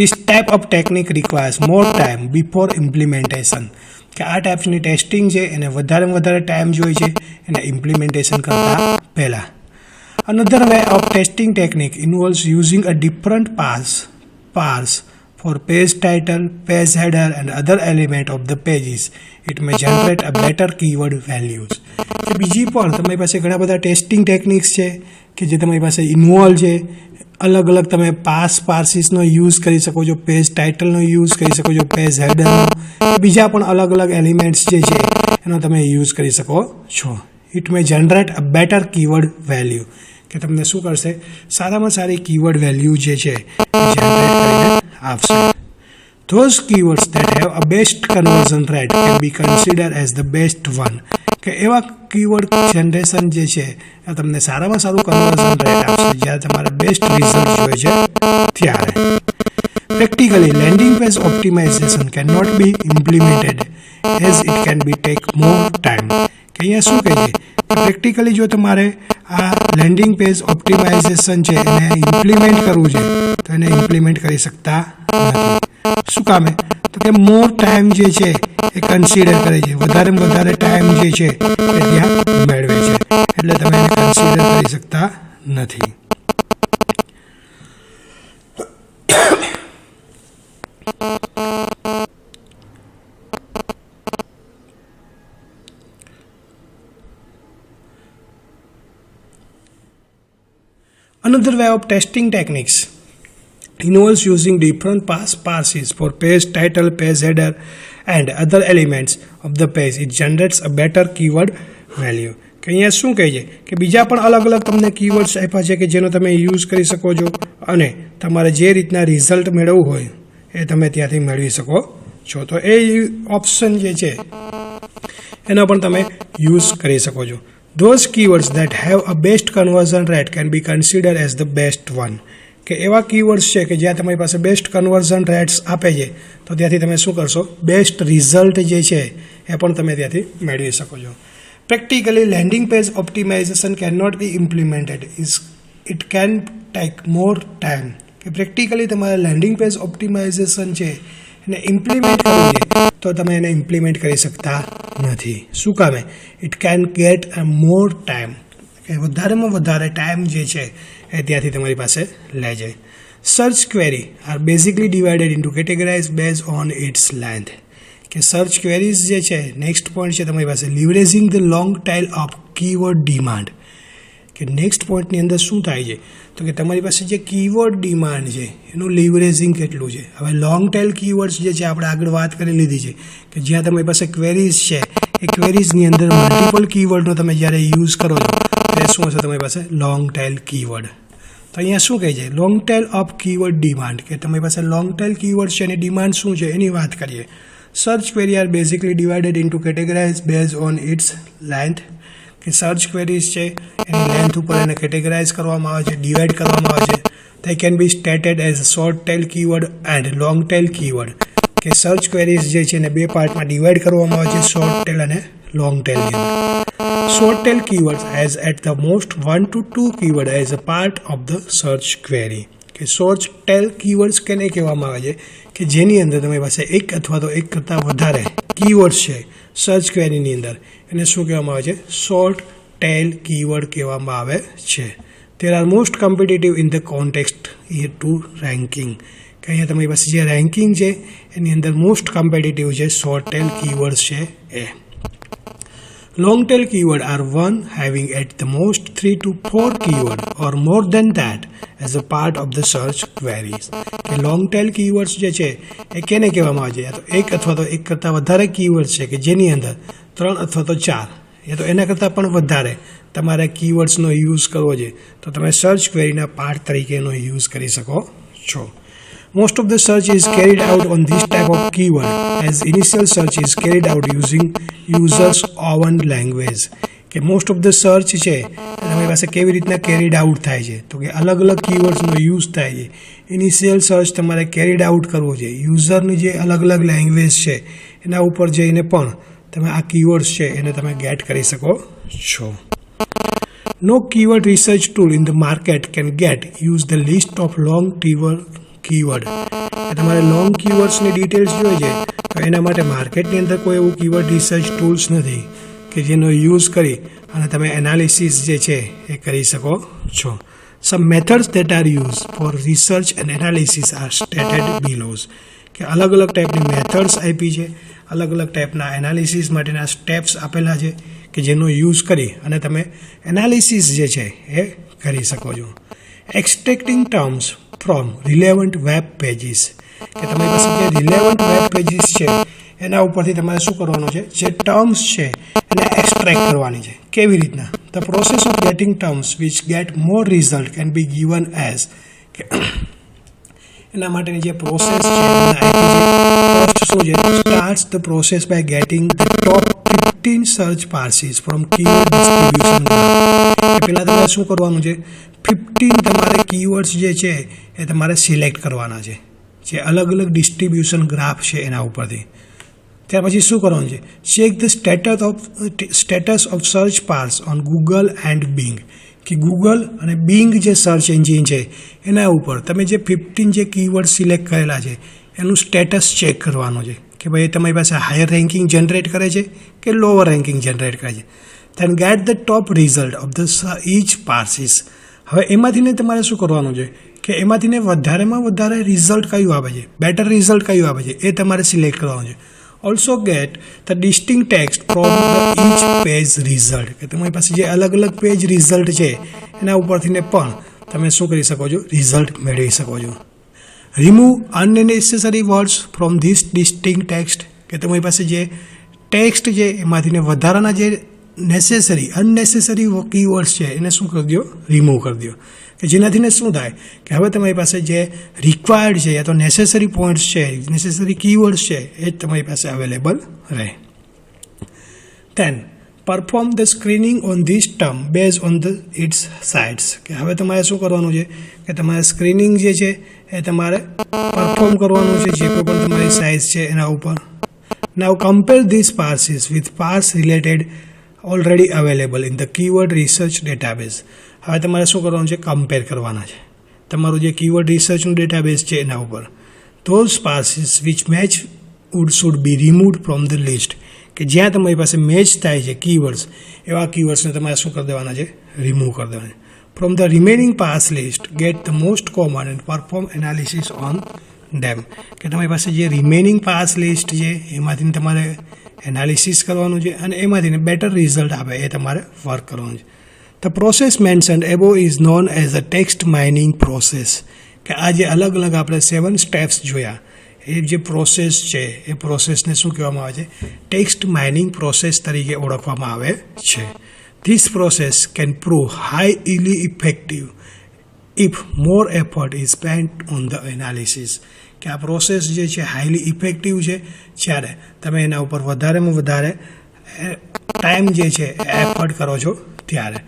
This type of technique requires more time before implementation. કે આ ટાઈપ્સની ટેસ્ટિંગ છે એને વધારે ટાઈમ જોઈએ છે એને ઇમ્પ્લિમેન્ટેશન કરતાં પહેલાં. Another way of testing technique involves using a different parse for page title, page header and other element of the pages. It may generate a better keyword values. કે બીજી પણ તમારી પાસે ઘણા બધા ટેસ્ટિંગ ટેકનિક્સ છે કે જે તમારી પાસે ઇન્વોલ્વ છે, અલગ અલગ તમે પાસ પાર્સિસનો યુઝ કરી શકો છો, પેજ ટાઇટલનો યુઝ કરી શકો છો, પેજ હેડરનો, બીજા પણ અલગ અલગ એલિમેન્ટ્સ જે છે એનો તમે યુઝ કરી શકો છો. It may generate a better keyword value, કે તમને શું કરશે, સારામાં સારી કીવર્ડ વેલ્યુ જે છે એ જનરેટ કરીને આપશે. Those keywords that have a best conversion rate can be considered as the best one. કે એવા કીવર્ડ જનરેશન જે છે એ તમને સારામાં સારું કન્વર્ઝન રેટ આપશે જ્યારે તમારે બેસ્ટ રિઝલ્ટ જોઈએ છે ત્યારે. Practically, landing page optimization cannot be implemented as it can be take more time. કે અહીંયા શું કહે છે કે પ્રેક્ટિકલી જો તમારે આ લેન્ડિંગ પેજ ઓપ્ટિમાઇઝેશન છે એને ઇમ્પ્લિમેન્ટ કરવું છે તો એને ઇમ્પ્લિમેન્ટ કરી શકતા નથી. શું કામે? તો કે મોર ટાઈમ જે છે એ કન્સિડર કરે છે, વધારે ટાઈમ જે છે એ ત્યાં મેળવે છે, એટલે તમે એને કન્સિડર કરી શકતા નથી. Another way of testing techniques involves using different parses for page title, page header, and other elements of the page. It generates a better keyword value. કે અહીંયા શું કહે છે કે બીજા પણ અલગ અલગ તમને કીવર્ડ્સ આપ્યા છે કે જેનો તમે યુઝ કરી શકો છો અને તમારે જે રીતના રિઝલ્ટ મેળવવું હોય એ તમે ત્યાંથી મેળવી શકો છો. તો એ ઓપ્શન જે છે એનો પણ તમે યુઝ કરી શકો છો. Those keywords that have a best conversion rate can be considered as the best one. કે એવા કીવર્ડ્સ છે કે જ્યાં તમારી પાસે બેસ્ટ કન્વર્ઝન રેટ્સ આપે છે તો ત્યાંથી તમે શું કરશો, બેસ્ટ રિઝલ્ટ જે છે એ પણ તમે ત્યાંથી મેળવી શકો છો. Practically landing page optimization can not be implemented, it can take more time. કે પ્રેક્ટિકલી તમારે લેન્ડિંગ પેજ ઓપ્ટિમાઇઝેશન છે એને ઇમ્પ્લિમેન્ટ કરવું છે તો તમે એને ઇમ્પ્લિમેન્ટ કરી શકતા નથી. શું કામે? It can get a more time, કે વધારેમાં વધારે ટાઈમ જે છે એ ત્યાંથી તમારી પાસે લે જાય. Search query are basically divided into categorize base on its length. કે સર્ચ ક્વેરીઝ જે છે, નેક્સ્ટ પોઈન્ટ છે તમારી પાસે leveraging the long tail of keyword demand. કે નેક્સ્ટ પોઈન્ટની અંદર શું થાય છે તો કે તમારી પાસે જે કીવર્ડ ડિમાન્ડ છે એનું લિવરેજિંગ કેટલું છે. હવે લોંગ ટેલ કીવર્ડ્સ જે છે આપણે આગળ વાત કરી લીધી છે કે જ્યાં તમારી પાસે ક્વેરીઝ છે એ ક્વેરીઝની અંદર મલ્ટિપલ કીવર્ડનો તમે જ્યારે યુઝ કરો છો ત્યારે શું હશે તમારી પાસે લોંગ ટેલ કીવર્ડ. તો અહીંયા શું કહે છે, long tail of keyword demand, કે તમારી પાસે લોંગ ટેલ કીવર્ડ છે એની ડિમાન્ડ શું છે એની વાત કરીએ. Search query are basically divided into categorize base on its length. કે સર્ચ ક્વેરીઝ છે એની લેન્થ ઉપર એને કેટેગરાઇઝ કરવામાં આવે છે, ડિવાઇડ કરવામાં આવે છે. they can be stated as short tail keyword and long tail keyword. કે સર્ચ ક્વેરીઝ જે છે એને બે પાર્ટમાં ડિવાઇડ કરવામાં આવે છે, શોર્ટ ટેલ અને long tail. Short tail keywords has at the most 1 to 2 keyword as a part of the search query. કે શોર્ટ ટેલ કીવર્ડ્સ કેને કહેવામાં આવે છે કે જેની અંદર તમારી પાસે એક અથવા તો એક કરતાં વધારે કીવર્ડ્સ છે સર્ચ ક્વેરીની અંદર, એને શું કહેવામાં આવે છે, શોર્ટ ટેલ કીવર્ડ કહેવામાં આવે છે. There are most competitive in the context here to ranking. કે અહીંયા તમારી પાસે જે રેન્કિંગ છે એની અંદર મોસ્ટ કોમ્પિટિટિવ છે શોર્ટ ટેલ કીવર્ડ્સ છે એ. Long tail keyword are one having at the most 3 to 4 keyword or more than that as a part of the search queries. કે long tail keywords જે છે એ કેને કહેવામાં આવે છે, યા તો એક અથવા તો એક કરતાં વધારે કીવર્ડ્સ છે કે જેની અંદર 3 અથવા તો 4 યા તો એના કરતાં પણ વધારે તમારે કીવર્ડ્સનો યુઝ કરવો છે તો તમે સર્ચ ક્વેરીના પાર્ટ તરીકેનો યુઝ કરી શકો છો. Most of the search is carried out on this type of keyword as initial search is carried out using users own language. કે મોસ્ટ ઓફ ધ સર્ચ છે તમારી પાસે કેવી રીતના કેરીડ આઉટ થાય છે તો કે અલગ અલગ કીવર્ડ્સનો યુઝ થાય છે. ઇનિશિયલ સર્ચ તમારે કેરીડ આઉટ કરવો છે, યુઝરની જે અલગ અલગ લેંગ્વેજ છે એના ઉપર જઈને પણ તમે આ કીવર્ડ્સ છે એને તમે ગેટ કરી શકો છો. No keyword research tool in the market can get use the list of long keyword. તમારે લોંગ કીવર્ડ્સની ડિટેલ્સ જોઈએ છે તો એના માટે માર્કેટની અંદર કોઈ એવું કીવર્ડ રિસર્ચ ટૂલ્સ નથી કે જેનો યુઝ કરી અને તમે એનાલિસિસ જે છે એ કરી શકો છો. Some methods that are used for research and analysis are stated below. કે અલગ અલગ ટાઈપની મેથડ્સ આપી છે, અલગ અલગ ટાઈપના એનાલિસિસ માટેના સ્ટેપ્સ આપેલા છે કે જેનો યુઝ કરી અને તમે એનાલિસિસ જે છે એ કરી શકો છો. Extracting terms from relevant web pages, કે તમારી પાસે જે રિલેવન્ટ વેબ પેજીસ છે એના ઉપરથી તમારે શું કરવાનું છે, જે ટર્મ્સ છે એને એક્સટ્રેક્ટ કરવાની છે. કેવી રીતના? The process of getting terms which get more result can be given as, કે એના માટેની જે પ્રોસેસ છે શું છે, starts the process by getting the top 15 search phrases from keyword distribution graph. પહેલાં તમારે શું કરવાનું છે, 15 તમારે કીવર્ડ્સ જે છે એ તમારે સિલેક્ટ કરવાના છે, જે અલગ અલગ ડિસ્ટ્રીબ્યુશન ગ્રાફ છે એના ઉપરથી. ત્યાર પછી શું કરવાનું છે, check the status of search પાર્સ on Google and Bing, કે ગૂગલ અને બિંગ જે સર્ચ એન્જિન છે એના ઉપર તમે જે 15 જે કીવર્ડ સિલેક્ટ કરેલા છે એનું સ્ટેટસ ચેક કરવાનું છે, કે ભાઈ તમારી પાસે હાયર રેન્કિંગ જનરેટ કરે છે કે લોઅર રેન્કિંગ જનરેટ કરે છે. Then get the top result of the each phrases. હવે એમાંથીને તમારે શું કરવાનું છે, કે એમાંથીને વધારેમાં વધારે રિઝલ્ટ કયું આવે છે, બેટર રિઝલ્ટ કયું આવે છે એ તમારે સિલેક્ટ કરવાનું છે. Also get the distinct text from the each page result, કે તમારી પાસે જે અલગ અલગ પેજ રિઝલ્ટ છે એના ઉપરથીને પણ તમે શું કરી શકો છો, રિઝલ્ટ મેળવી શકો છો. Remove unnecessary words from this distinct text, કે તમારી પાસે જે ટેક્સ્ટ છે એમાંથીને વધારાના જે અનનેસેસરી કીવર્ડ્સ છે એને શું કરી દો, રિમૂવ કરી દો, કે જેનાથીને શું થાય કે હવે તમારી પાસે જે રિક્વાયર્ડ છે યા તો નેસેસરી પોઈન્ટ્સ છે, નેસેસરી કીવર્ડ્સ છે એ જ તમારી પાસે અવેલેબલ રહે. Then perform the screening on this term base on the its sites, કે હવે તમારે શું કરવાનું છે, કે તમારે સ્ક્રીનિંગ જે છે એ તમારે પરફોર્મ કરવાનું છે જે કોઈ પણ તમારી સાઇઝ છે એના ઉપર. Now compare this phrases with phrase related already available in the keyword research database. હવે તમારે શું કરવાનું છે, કમ્પેર કરવાના છે તમારું જે કીવર્ડ રિસર્ચનું ડેટાબેઝ છે એના ઉપર. Those phrases which match should be removed from the list, કે જ્યાં તમારી પાસે મેચ થાય છે કીવર્ડ્સ એવા કીવર્ડ્સને તમારે શું કરી દેવાના છે, રિમૂવ કરી દેવાના છે. From the remaining પાર્સ list get the most common and perform analysis on dam, કે તમારી પાસે જે રિમેનિંગ પાર્સ લિસ્ટ છે એમાંથી તમારે એનાલિસિસ કરવાનું છે અને એમાંથી બેટર રિઝલ્ટ આવે એ તમારે વર્ક કરવાનું છે. The process mentioned એબો is known as a text mining process, કે આ જે અલગ અલગ આપણે 7 સ્ટેપ્સ જોયા એ જે પ્રોસેસ છે એ પ્રોસેસને શું કહેવામાં આવે છે, ટેક્સ્ટ માઇનિંગ પ્રોસેસ તરીકે ઓળખવામાં આવે છે. This process can prove highly effective if more effort is spent on the analysis, કે આ પ્રોસેસ જે છે હાઈલી ઇફેક્ટિવ છે જ્યારે તમે એના ઉપર વધારેમાં વધારે ટાઈમ જે છે એફર્ટ કરો છો ત્યારે.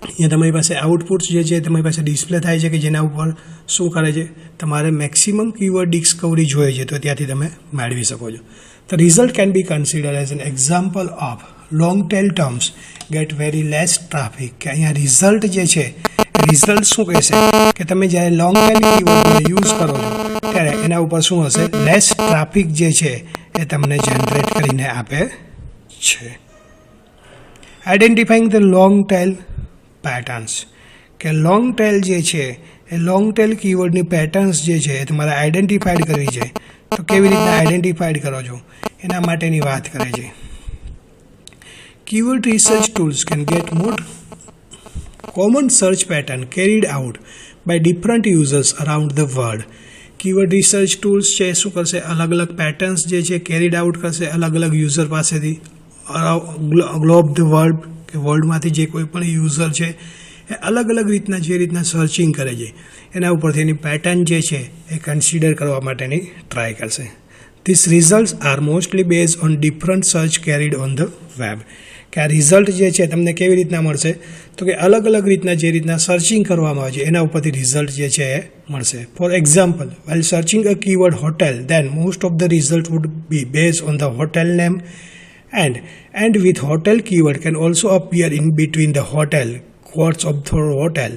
અહીંયા તમારી પાસે આઉટપુટ્સ જે છે તમારી પાસે ડિસ્પ્લે થાય છે, કે જેના ઉપર શું કરે છે, તમારે મેક્સિમમ કીવર્ડ ડિસ્કવરી જોઈએ છે તો ત્યાંથી તમે મેળવી શકો છો. The result can be consider as an example of long tail terms get very less traffic, કે અહીંયા રિઝલ્ટ જે છે રિઝલ્ટ શું કહેશે, કે તમે જ્યારે લોંગ ટેલ કીવર્ડને યુઝ કરો છો ત્યારે એના ઉપર શું હશે, લેસ ટ્રાફિક જે છે એ તમને જનરેટ કરીને આપે છે. Identifying the long tail patterns, કે લોંગ ટેલ જે છે એ લોંગ ટેલ કીવર્ડની પેટર્ન્સ જે છે એ તમારે આઈડેન્ટિફાઈડ કરવી છે. તો કેવી રીતના આઈડેન્ટિફાઈડ કરો છો એના માટેની વાત કરે છે. Keyword research tools can get more common search pattern carried out by different users around the world. Keyword research tools છે શું કરશે, અલગ અલગ પેટર્ન્સ જે છે કેરીડ આઉટ કરશે અલગ અલગ યુઝર પાસેથી ગ્લોબ ધ વર્લ્ડ, કે વર્લ્ડમાંથી જે કોઈ પણ યુઝર છે એ અલગ અલગ રીતના જે રીતના સર્ચિંગ કરે છે એના ઉપરથી એની પેટર્ન જે છે એ કન્સિડર કરવા માટેની ટ્રાય કરશે. This results are mostly base on different search carried on the web, કે આ રિઝલ્ટ જે છે તમને કેવી રીતના મળશે, તો કે અલગ અલગ રીતના જે રીતના સર્ચિંગ કરવામાં આવે છે એના ઉપરથી રિઝલ્ટ જે છે એ મળશે. For example, while searching a keyword hotel, then most of the result would be based on the hotel name, and with hotel keyword can also appear in between the hotel quotes of the hotel.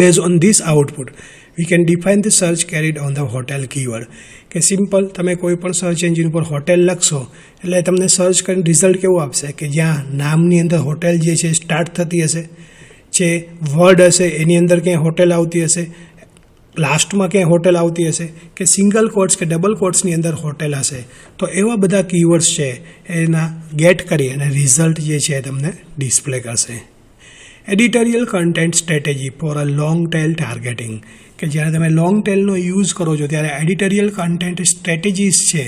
Based on this output we can define the search carried on the hotel keyword, કે simple તમે કોઈ પણ search engine ઉપર hotel લખશો એટલે તમને search કરીને result કેવું આપશે, કે જ્યાં નામની અંદર હોટેલ જે છે સ્ટાર્ટ થતી હશે, જે વર્ડ હશે એની અંદર ક્યાંય હોટેલ આવતી હશે લાસ્ટમાં ક્યાંય હોટેલ આવતી હશે કે સિંગલ કોટ્સ કે ડબલ કોટ્સની અંદર હોટેલ હશે, તો એવા બધા કીવર્ડ્સ છે એના ગેટ કરી અને રિઝલ્ટ જે છે એ તમને ડિસ્પ્લે કરશે. Editorial content strategy for a long tail targeting, કે જ્યારે તમે લોંગ ટેલનો યુઝ કરો છો ત્યારે એડિટોરિયલ કન્ટેન્ટ સ્ટ્રેટેજીસ છે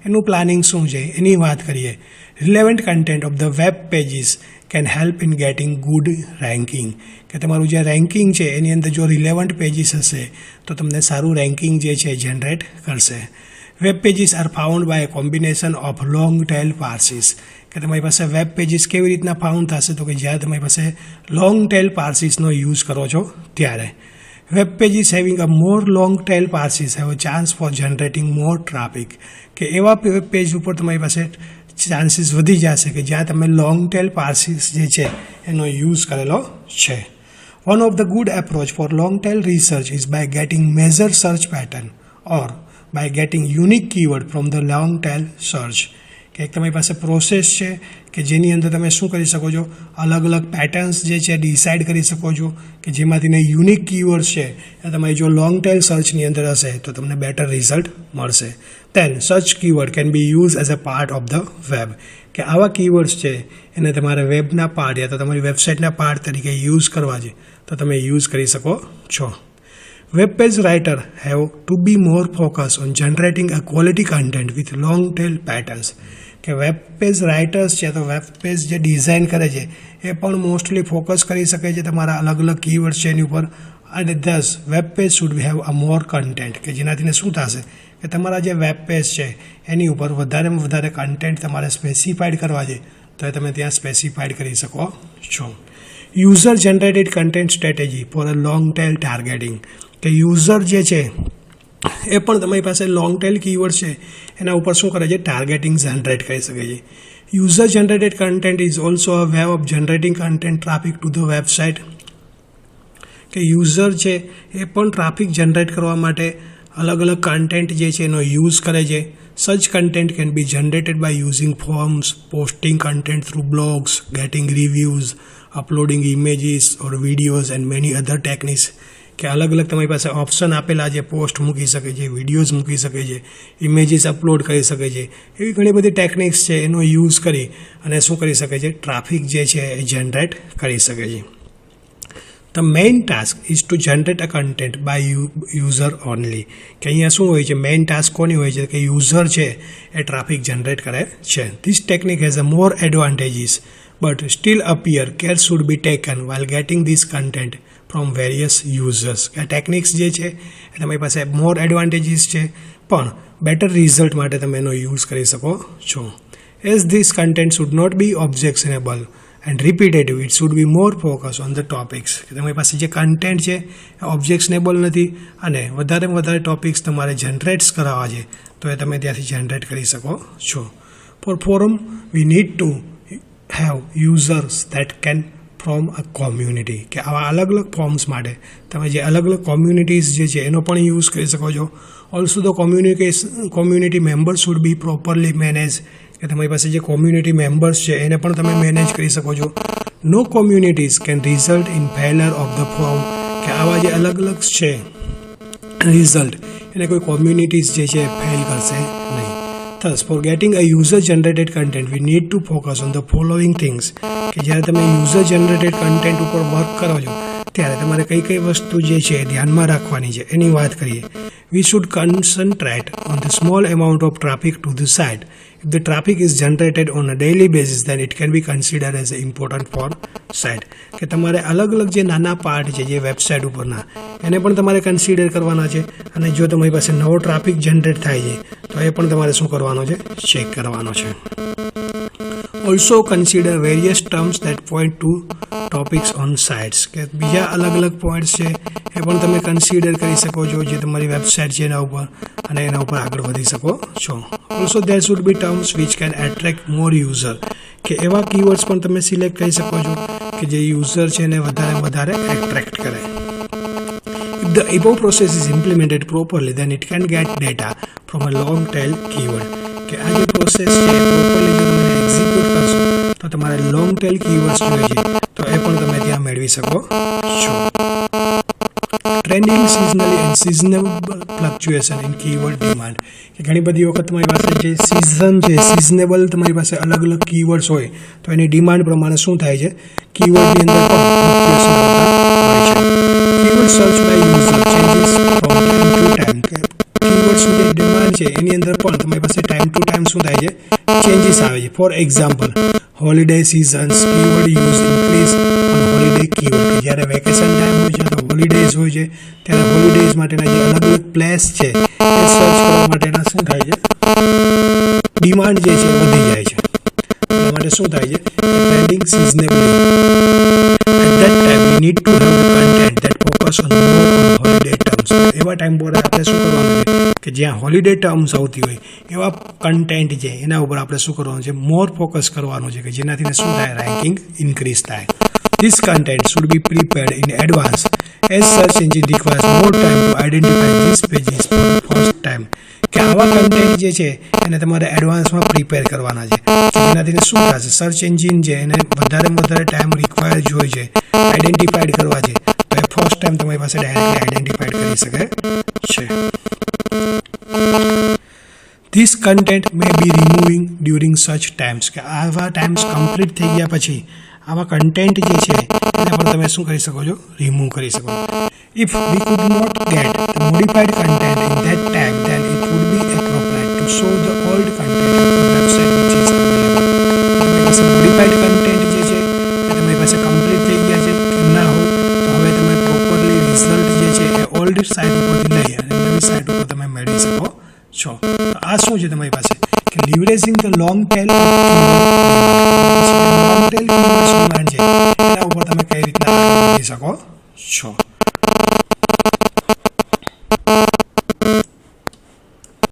એનું પ્લાનિંગ શું છે એની વાત કરીએ. Relevant content of the web pages can help in getting good ranking, કે તમારું જે રેન્કિંગ છે એની અંદર જો રિલેવન્ટ પેજીસ હશે તો તમને સારું રેન્કિંગ જે છે જનરેટ કરશે. Web pages are found by a combination of long tail phrases, કે તમારી પાસે વેબ પેજીસ કેવી રીતના ફાઉન્ડ થશે તો કે જ્યારે તમારી પાસે લોંગ ટેલ પાર્સીસનો યુઝ કરો છો ત્યારે. Web pages having a more long tail phrases have a chance for generating more traffic, કે એવા વેબ પેજ ઉપર તમારી પાસે ચાન્સીસ વધી જશે કે જ્યાં તમે લોંગ ટેલ પાર્સીસ જે છે એનો યુઝ કરેલો છે. One of the good approach for long tail research is by getting major search pattern or by getting unique keyword from the long tail search, કે એક તમારી પાસે પ્રોસેસ છે કે જેની અંદર તમે શું કરી શકો છો, અલગ અલગ પેટર્ન્સ જે છે ડિસાઇડ કરી શકો છો કે જેમાંથીને યુનિક કીવર્ડ્સ છે એ તમારી જો લોંગ ટેલ સર્ચની અંદર હશે તો તમને બેટર રિઝલ્ટ મળશે. Then search keyword can be use as a part of the web, કે આવા કીવર્ડ્સ છે એને તમારે વેબના પાર્ટ યા તો તમારી વેબસાઇટના પાર્ટ તરીકે યુઝ કરવા છે તો તમે યુઝ કરી શકો છો. Web page writer have to be more focus on generating a quality content with long tail patterns, કે વેબ પેજ રાઇટર્સ છે તો વેબ પેજ જે ડિઝાઇન કરે છે એ પણ મોસ્ટલી ફોકસ કરી શકે છે તમારા અલગ અલગ કીવર્ડ્સ છે એની ઉપર. અને this web page should have a more content, કે જેનાથીને શું થશે કે તમારા જે વેબ પેજ છે એની ઉપર વધારેમાં વધારે કન્ટેન્ટ તમારે સ્પેસિફાઈડ કરવા છે તો એ તમે ત્યાં સ્પેસિફાઈડ કરી શકો છો. User generated content strategy for a long tail targeting, કે યુઝર જે છે એ પણ તમારી પાસે લોંગ ટેલ કીવર્ડ છે એના ઉપર શું કરે છે, ટાર્ગેટિંગ જનરેટ કરી શકે છે. User generated content is also a way of generating content traffic to the website, કે યુઝર છે એ પણ ટ્રાફિક જનરેટ કરવા માટે અલગ અલગ કન્ટેન્ટ જે છે એનો યુઝ કરે છે. Such content can be generated by using forms, posting content through blogs, getting reviews, uploading images or videos and many other techniques, કે અલગ અલગ તમારી પાસે ઓપ્શન આપેલા છે, પોસ્ટ મૂકી શકે છે, વિડીયોઝ મૂકી શકે છે, ઇમેજીસ અપલોડ કરી શકે છે, એવી ઘણી બધી ટેકનિક્સ છે એનો યુઝ કરી અને શું કરી શકે છે, ટ્રાફિક જે છે એ જનરેટ કરી શકે છે. The main task is to generate a content by user only, કે અહીંયા શું હોય છે, મેઇન ટાસ્ક કોની હોય છે કે યુઝર છે એ ટ્રાફિક જનરેટ કરે છે. This technique has a more advantages but still appear care should be taken while getting this content from various users, કે ટેકનિક્સ જે છે એ તમારી પાસે મોર એડવાન્ટેજીસ છે પણ બેટર રિઝલ્ટ માટે તમે એનો યુઝ કરી શકો છો. As this content should not be objectionable and repetitive, it should be more focus on the topics, કે તમારી પાસે જે કન્ટેન્ટ છે એ ઓબ્જેક્શનેબલ નથી અને વધારેમાં વધારે ટોપિક્સ તમારે જનરેટ્સ કરાવવા છે તો એ તમે ત્યાંથી જનરેટ કરી શકો છો. For forum we need to have users that can from a community, કે આવા અલગ અલગ ફોર્મ્સ માટે તમે જે અલગ અલગ કોમ્યુનિટીઝ જે છે એનો પણ યુઝ કરી શકો છો. Also the community members should be properly manage, કે તમારી પાસે જે કોમ્યુનિટી મેમ્બર્સ છે એને પણ તમે મેનેજ કરી શકો છો. No communities can result in failure of the form, કે આવા જે અલગ અલગ છે રિઝલ્ટ એને કોઈ કોમ્યુનિટીઝ જે છે ફેલ કરશે નહીં. Thus, for getting a user-generated content, we need to focus on the following things, કે જ્યારે તમે યુઝર-જનરેટેડ કન્ટેન્ટ ઉપર વર્ક કરો છો ત્યારે તમારે કઈ કઈ વસ્તુ જે છે એ ધ્યાનમાં રાખવાની છે એની વાત કરીએ. We should concentrate on the small amount of traffic to the site. If the traffic is generated on a daily basis, then it can be considered as important for site. કે તમારે અલગ અલગ જે નાના પાર્ટ છે જે website ઉપરના એને પણ તમારે કન્સિડર કરવાના છે અને જો તમારી પાસે નવો ટ્રાફિક જનરેટ થાય છે તો એ પણ તમારે શું કરવાનો છે, ચેક કરવાનો છે. Also consider various terms that point to topics on sites, કે બીજા અલગ અલગ પોઈન્ટ્સ છે એ પણ તમે કન્સિડર કરી શકો છો જે તમારી વેબસાઇટ છે એના ઉપર અને એના ઉપર આગળ વધી શકો છો. Also there should be terms which can attract more user, કે એવા કીવર્ડ્સ પણ તમે સિલેક્ટ કરી શકો છો કે જે યુઝર છે એને વધારે એટ્રેક્ટ કરે. If the above process is implemented properly, then it can get data from a long tail keyword, કે આ જે પ્રોસેસ છે પ્રોપરલી જો તમે એક્ઝિક્યુટ કરશો તો તમારે લોંગ ટેલ કીવર્ડ્સ જોઈએ છે તો એ પણ તમે ત્યાં મેળવી શકો છો. Trending seasonally and seasonable fluctuation in keyword demand કે ઘણી બધી વખત તમારી પાસે જે સિઝન છે સિઝનેબલ તમારી પાસે અલગ અલગ કીવર્ડ્સ હોય તો એની ડિમાન્ડ પ્રમાણે શું થાય છે કીવર્ડની અંદર પણ ફ્લક્ચ્યુએશન આવતા હોય છે keyword search by user changes from time to time કે કીવર્ડ્સની જે ડિમાન્ડ છે એની અંદર પણ તમારી પાસે ટાઈમ ટુ ટાઈમ શું થાય છે ચેન્જીસ આવે છે for example holiday seasons keyword use increase on holiday keyword કે જ્યારે વેકેશન ટાઈમ હોય છે તો હોલિડેઝ હોય છે ત્યારે હોલિડેઝ માટેના જે અલગ અલગ પ્લેસ છે એ સર્ચ કરવા માટેના શું થાય છે ડિમાન્ડ જે છે વધી જાય છે એટલા માટે શું થાય છે trending seasonably at that time we need to have the content that focus on more on holiday terms એવા ટાઈમ પર આપણે શું કરવાનું છે કે જ્યાં હોલિડે ટર્મ્સ આવતી હોય એવા કન્ટેન્ટ છે એના ઉપર આપણે શું કરવાનું છે મોર ફોકસ કરવાનું છે કે જેનાથી શું થાય રેન્કિંગ ઇન્ક્રીઝ થાય This content should be prepared in advance as search engine requires more time to identify these pages for the first time. કે આવા કન્ટેન્ટ જે છે એને તમારે એડવાન્સમાં પ્રિપેર કરવાના છે જેનાથી શું થશે સર્ચ એન્જિન છે એને વધારે ટાઈમ રિક્વાયર જ હોય છે આઈડેન્ટિફાઈડ કરવા છે તો એ ફર્સ્ટ ટાઈમ તમારી પાસે ડાયરેક્ટલી આઈડેન્ટિફાઈડ કરી શકે છે This content may be removing during such times કે આવા ટાઈમ્સ કમ્પ્લીટ થઈ ગયા પછી આવા કન્ટેન્ટ જે છે એના પર તમે શું કરી શકો છો રિમૂવ કરી શકો if we could not get the modified content in that tag then it would be appropriate to show the old content on the website which is available તમારી પાસે મોડિફાઈડ કન્ટેન્ટ જે છે એ તમારી પાસે કમ્પ્લીટ થઈ ગયા છે કે ના હોય તો હવે તમે પ્રોપરલી રિઝલ્ટ જે છે એ ઓલ્ડ સાઇટ ઉપરથી લઈ અને નવી સાઇટ ઉપર તમે મેળવી શકો છો તો આ શું છે તમારી પાસે કે leveraging the long tail long tail keywords demand છે એના ઉપર તમે કઈ રીતના આગળ વધી શકો છો